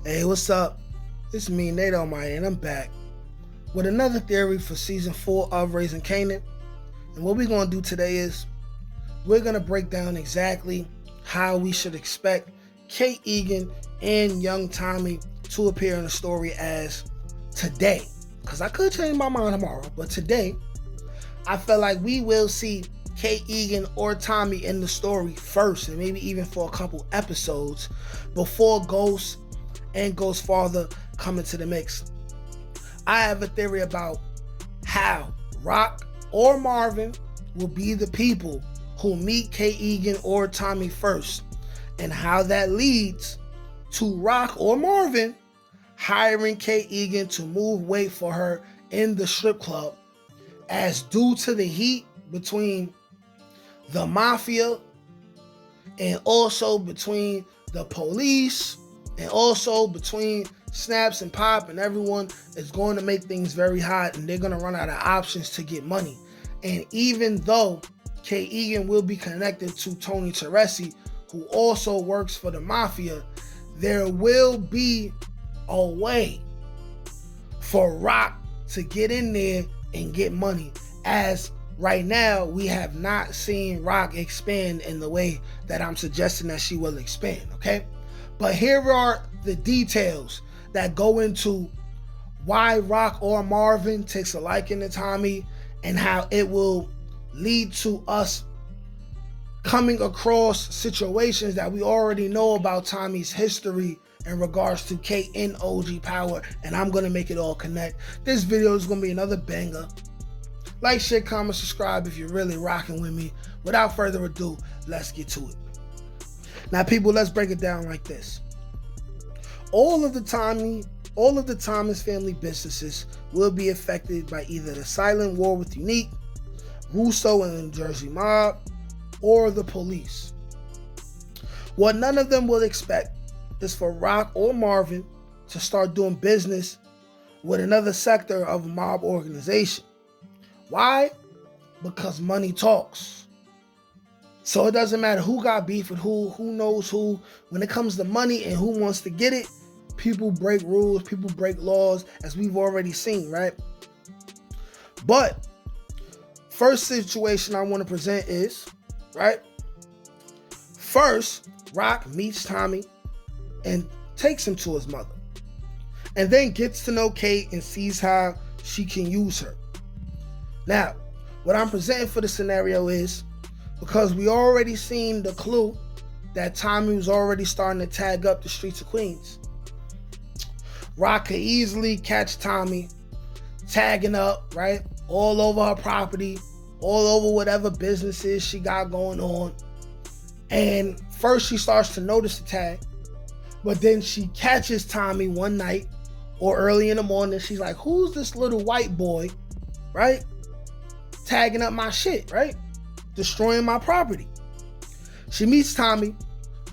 Hey, what's up? It's me, Nate Almighty, and I'm back with another theory for season 4 of Raising Kanan. And what we're going to do today is we're going to break down exactly how we should expect Kate Egan and young Tommy to appear in the story as today. Because I could change my mind tomorrow, but today I feel like we will see Kate Egan or Tommy in the story first, and maybe even for a couple episodes before Ghost and Ghost Father come into the mix. I have a theory about how Rock or Marvin will be the people who meet Kate Egan or Tommy first, and how that leads to Rock or Marvin hiring Kate Egan to move weight for her in the strip club, as due to the heat between the mafia and also between the police and also between Snaps and Pop, and everyone is going to make things very hot, and they're going to run out of options to get money. And even though Kate Egan will be connected to Tony Teresi, who also works for the mafia, there will be a way for Rock to get in there and get money, as right now we have not seen Rock expand in the way that I'm suggesting that she will expand, okay? But here are the details that go into why Rock or Marvin takes a liking to Tommy, and how it will lead to us coming across situations that we already know about Tommy's history in regards to Kate and OG Power, and I'm going to make it all connect. This video is going to be another banger. Like, share, comment, subscribe if you're really rocking with me. Without further ado, let's get to it. Now, people, let's break it down like this. All of the Thomas family businesses will be affected by either the silent war with Unique, Russo and the Jersey Mob, or the police. What none of them will expect is for Rock or Marvin to start doing business with another sector of a mob organization. Why? Because money talks. So it doesn't matter who got beef with who knows who. When it comes to money and who wants to get it, people break rules, people break laws, as we've already seen, right? But first situation I want to present is, right? First, Rock meets Tommy and takes him to his mother, and then gets to know Kate and sees how she can use her. Now, what I'm presenting for the scenario is, because we already seen the clue that Tommy was already starting to tag up the streets of Queens, Rock could easily catch Tommy tagging up, right, all over her property, all over whatever businesses she got going on. And first she starts to notice the tag, but then she catches Tommy one night or early in the morning. She's like, who's this little white boy, right, tagging up my shit, right, destroying my property? She meets Tommy.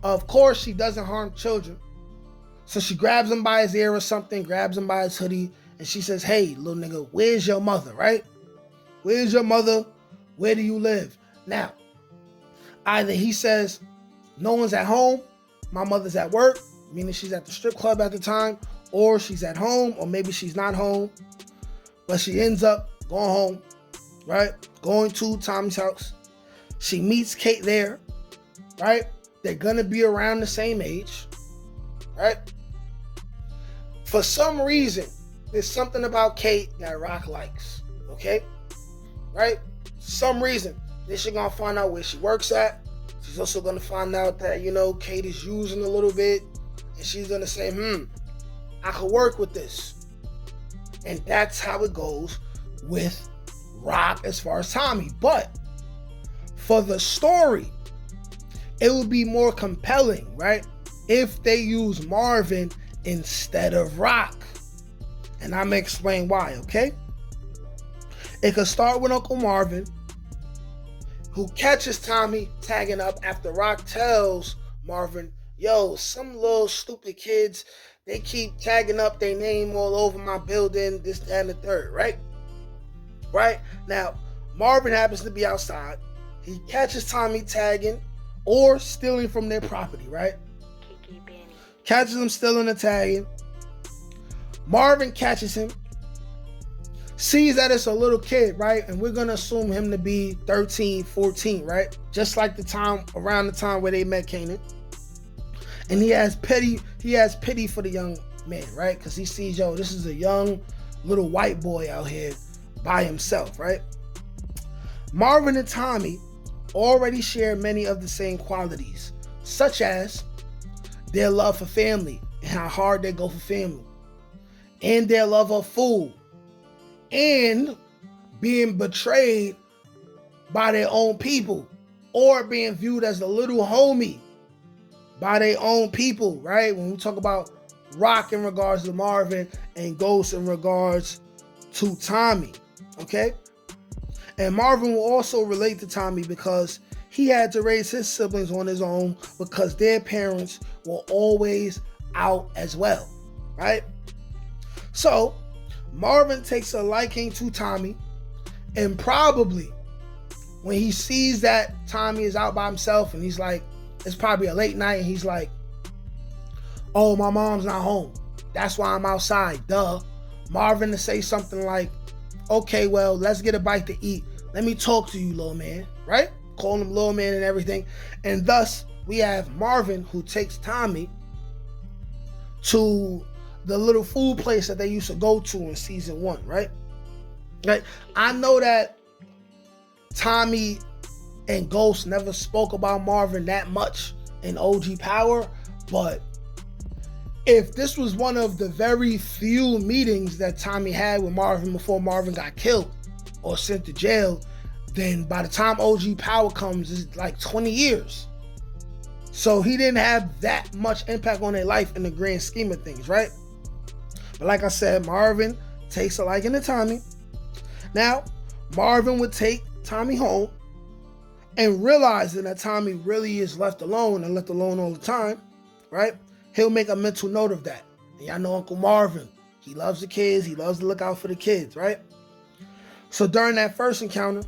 Of course, she doesn't harm children. So she grabs him by his ear or something, grabs him by his hoodie, and she says, hey, little nigga, where's your mother, right? Where's your mother? Where do you live? Now, either he says, no one's at home, my mother's at work, meaning she's at the strip club at the time, or she's at home, or maybe she's not home, but she ends up going home, right? Going to Tommy's house. She meets Kate there, right? They're gonna be around the same age, right? For some reason, there's something about Kate that Rock likes, okay? Right? Some reason. Then she's gonna find out where she works at. She's also gonna find out that, Kate is using a little bit, and she's gonna say, I could work with this. And that's how it goes with Rock as far as Tommy. But for the story, it would be more compelling, right, if they use Marvin instead of Rock. And I'm gonna explain why, okay? It could start with Uncle Marvin, who catches Tommy tagging up after Rock tells Marvin, yo, some little stupid kids, they keep tagging up their name all over my building, this, that, and the third, right? Right? Now, Marvin happens to be outside. He catches Tommy tagging or stealing from their property, right? catches him stealing Italian. Marvin catches him, sees that it's a little kid, right? And we're gonna assume him to be 13, 14, right? Just like around the time where they met Kanan. And he has pity for the young man, right? Because he sees, yo, this is a young little white boy out here by himself, right? Marvin and Tommy already share many of the same qualities, such as their love for family and how hard they go for family, and their love of food, and being betrayed by their own people, or being viewed as the little homie by their own people, right? When we talk about Rock in regards to Marvin and Ghost in regards to Tommy, okay? And Marvin will also relate to Tommy because he had to raise his siblings on his own because their parents were always out as well, right? So Marvin takes a liking to Tommy, and probably when he sees that Tommy is out by himself and he's like, it's probably a late night and he's like, oh, my mom's not home. That's why I'm outside, duh. Marvin to say something like, okay, well, let's get a bite to eat. Let me talk to you, little man, right? Calling him little man and everything. And thus, we have Marvin who takes Tommy to the little food place that they used to go to in season 1, right? Right. I know that Tommy and Ghost never spoke about Marvin that much in OG Power, but if this was one of the very few meetings that Tommy had with Marvin before Marvin got killed or sent to jail, then by the time OG Power comes, it's like 20 years. So he didn't have that much impact on their life in the grand scheme of things, right? But like I said, Marvin takes a liking to Tommy. Now, Marvin would take Tommy home, and realizing that Tommy really is left alone and left alone all the time, right? He'll make a mental note of that. And y'all know Uncle Marvin. He loves the kids. He loves to look out for the kids, right? So during that first encounter,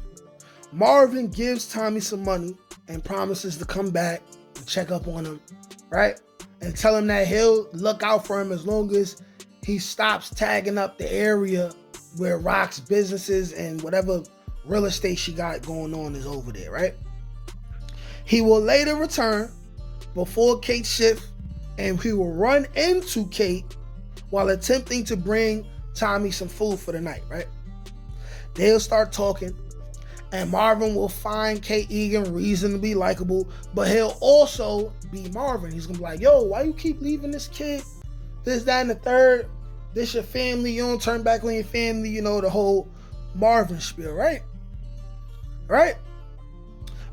Marvin gives Tommy some money and promises to come back and check up on him, right? And tell him that he'll look out for him as long as he stops tagging up the area where Rock's businesses and whatever real estate she got going on is over there, right? He will later return before Kate's shift, and he will run into Kate while attempting to bring Tommy some food for the night, right? They'll start talking, and Marvin will find Kate Egan reasonably likable, but he'll also be Marvin. He's gonna be like, yo, why you keep leaving this kid? This, that, and the third. This your family. You don't turn back on your family. You know, the whole Marvin spiel, right? Right?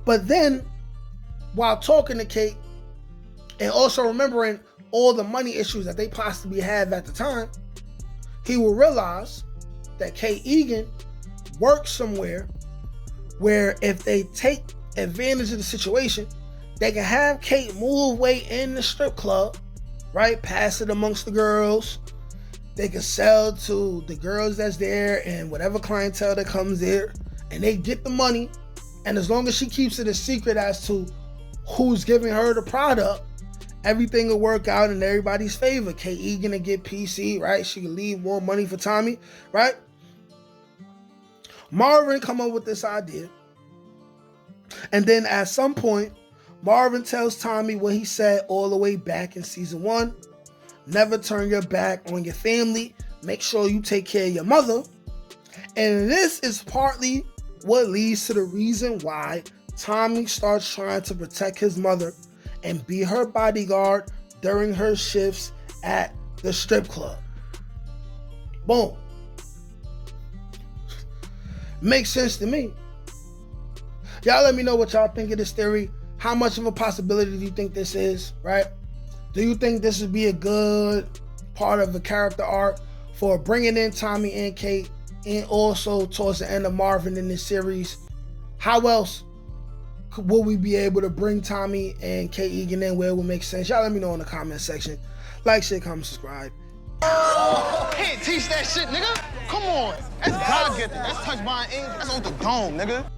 But then, while talking to Kate, and also remembering all the money issues that they possibly had at the time, he will realize that Kate Egan works somewhere where if they take advantage of the situation, they can have Kate move away in the strip club, right? Pass it amongst the girls. They can sell to the girls that's there and whatever clientele that comes there, and they get the money. And as long as she keeps it a secret as to who's giving her the product, everything will work out in everybody's favor. Kate Egan to get PC, right? She can leave more money for Tommy, right? Marvin come up with this idea. And then at some point, Marvin tells Tommy what he said all the way back in season 1. Never turn your back on your family. Make sure you take care of your mother. And this is partly what leads to the reason why Tommy starts trying to protect his mother and be her bodyguard during her shifts at the strip club. Boom. Makes sense to me. Y'all let me know what y'all think of this theory. How much of a possibility do you think this is, right? Do you think this would be a good part of the character arc for bringing in Tommy and Kate, and also towards the end of Marvin in this series? How else will we be able to bring Tommy and Kate Egan in where it would make sense? Y'all let me know in the comment section. Like, share, comment, subscribe. Can't teach that shit, nigga. Come on. That's God gifted. That's touched by an angel. That's on the dome, nigga.